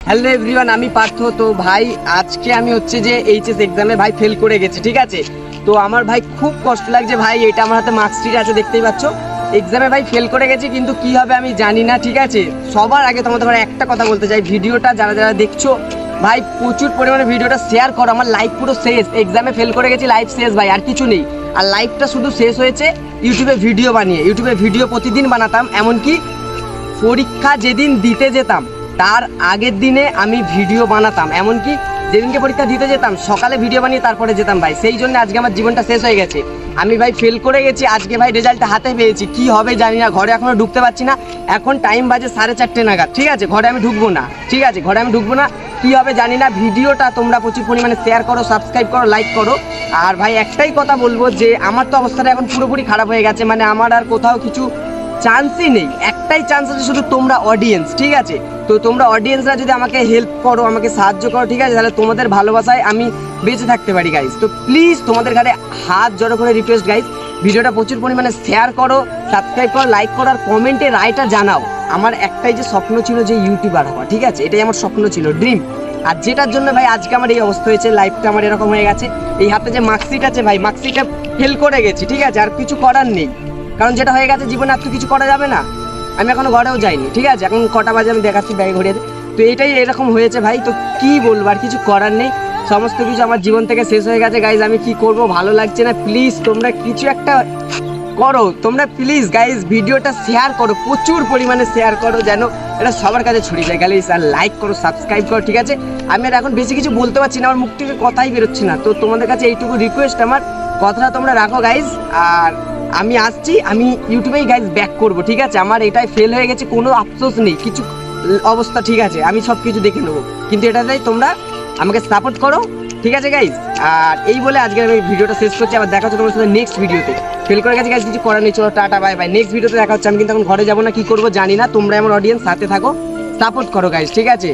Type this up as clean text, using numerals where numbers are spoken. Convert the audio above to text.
Hello everyone, আমি পার্থ। তো ভাই আজকে আমি হচ্ছে যে এইচএস এক্সামে ভাই ফেল করে গেছি, ঠিক আছে। তো আমার ভাই খুব কষ্ট লাগছে ভাই, এটা আমার হাতে মার্কশিট আছে দেখতেই পাচ্ছ। এক্সামে ভাই ফেল করে গেছি, কিন্তু কি হবে আমি জানি না, ঠিক আছে। সবার আগে তোমাদের ভাই একটা কথা বলতে চাই, ভিডিওটা যারা যারা দেখছো ভাই প্রচুর পরিমাণে ভিডিওটা শেয়ার করো। আমার লাইফ পুরো শেষ, এক্সামে ফেল করে গেছি, লাইফ শেষ ভাই, আর কিছু নেই। আর লাইফটা শুধু শেষ হয়েছে ইউটিউবে ভিডিও বানিয়ে। ইউটিউবে ভিডিও প্রতিদিন বানাতাম, এমনকি পরীক্ষা যেদিন দিতে যেতাম তার আগের দিনে আমি ভিডিও বানাতাম, এমনকি যেদিনকে পরীক্ষা দিতে যেতাম সকালে ভিডিও বানিয়ে তারপরে যেতাম ভাই। সেই জন্য আজকে আমার জীবনটা শেষ হয়ে গেছে। আমি ভাই ফেল করে গেছি, আজকে ভাই রেজাল্টটা হাতে পেয়েছি, কি হবে জানি না। ঘরে এখনো ঢুকতে পারছি না, এখন টাইম বাজে 4:30 নাগাদ, ঠিক আছে। ঘরে আমি ঢুকবো না, ঠিক আছে, ঘরে আমি ঢুকবো না, কি হবে জানি না। ভিডিওটা তোমরা প্রচুর পরিমাণে শেয়ার করো, সাবস্ক্রাইব করো, লাইক করো। আর ভাই একটাই কথা বলবো যে আমার তো অবস্থাটা এখন পুরোপুরি খারাপ হয়ে গেছে, মানে আমার আর কোথাও কিছু চান্সই নেই। একটাই চান্স আছে শুধু, তোমরা অডিয়েন্স, ঠিক আছে। তো তোমরা অডিয়েন্সরা যদি আমাকে হেল্প করো, আমাকে সাহায্য করো, ঠিক আছে, তাহলে তোমাদের ভালোবাসায় আমি বেঁচে থাকতে পারি গাইজ। তো প্লিজ তোমাদের ঘরে হাত জড়ো করে রিকোয়েস্ট গাইজ, ভিডিওটা প্রচুর পরিমাণে শেয়ার করো, সাবস্ক্রাইব করো, লাইক করো, আর কমেন্টে রায়টা জানাও। আমার একটাই যে স্বপ্ন ছিল যে ইউটিউবার হওয়া, ঠিক আছে, এটাই আমার স্বপ্ন ছিল, ড্রিম। আর যেটার জন্য ভাই আজকে আমার এই অবস্থা হয়েছে, লাইফটা আমার এরকম হয়ে গেছে। এই হাতে যে মার্কশিট আছে ভাই, মার্কশিটে ফেল করে গেছি, ঠিক আছে, আর কিছু করার নেই, কারণ যেটা হয়ে গেছে জীবনে আর তো কিছু করা যাবে না। আমি এখনো ঘরেও যাইনি, ঠিক আছে, এখন কটা বাজে আমি দেখাচ্ছি ব্যাগে ঘুরিয়ে। তো এটাই এরকম হয়েছে ভাই, তো কি বলবো, আর কিছু করার নেই। সমস্ত কিছু আমার জীবন থেকে শেষ হয়ে গেছে গাইজ। আমি কি করব, ভালো লাগছে না। প্লিজ তোমরা কিছু একটা করো, তোমরা প্লিজ গাইজ ভিডিওটা শেয়ার করো, প্রচুর পরিমাণে শেয়ার করো, যেন এটা সবার কাছে ছড়িয়ে যায় গাইজ। আর লাইক করো, সাবস্ক্রাইব করো, ঠিক আছে। আমি আর এখন বেশি কিছু বলতে পারছি না, আমার মুখ থেকে কথাই বেরোচ্ছে না। তো তোমাদের কাছে এইটুকু রিকোয়েস্ট, আমার কথাটা তোমরা রাখো গাইজ। আর আমি আসছি, আমি ইউটিউবেই গাইজ ব্যাক করবো, ঠিক আছে। আমার এটাই ফেল হয়ে গেছে, কোনো আফসোস নেই, কিছু অবস্থা, ঠিক আছে, আমি সব কিছু দেখে নেবো, কিন্তু এটাতেই তোমরা আমাকে সাপোর্ট করো, ঠিক আছে গাইজ। আর এই বলে আজকে আমি ভিডিওটা শেষ করছি, আবার দেখা হচ্ছে তোমার সাথে নেক্সট ভিডিওতে। ফেল করে গেছে গাইজ, কিছু করার নেই, চলো টাটা বাই বাই, নেক্সট ভিডিওতে দেখা হচ্ছে। আমি কিন্তু এখন ঘরে যাবো না, কি করবো জানি না। তোমরা আমার অডিয়েন্স সাথে থাকো, সাপোর্ট করো গাইজ, ঠিক আছে।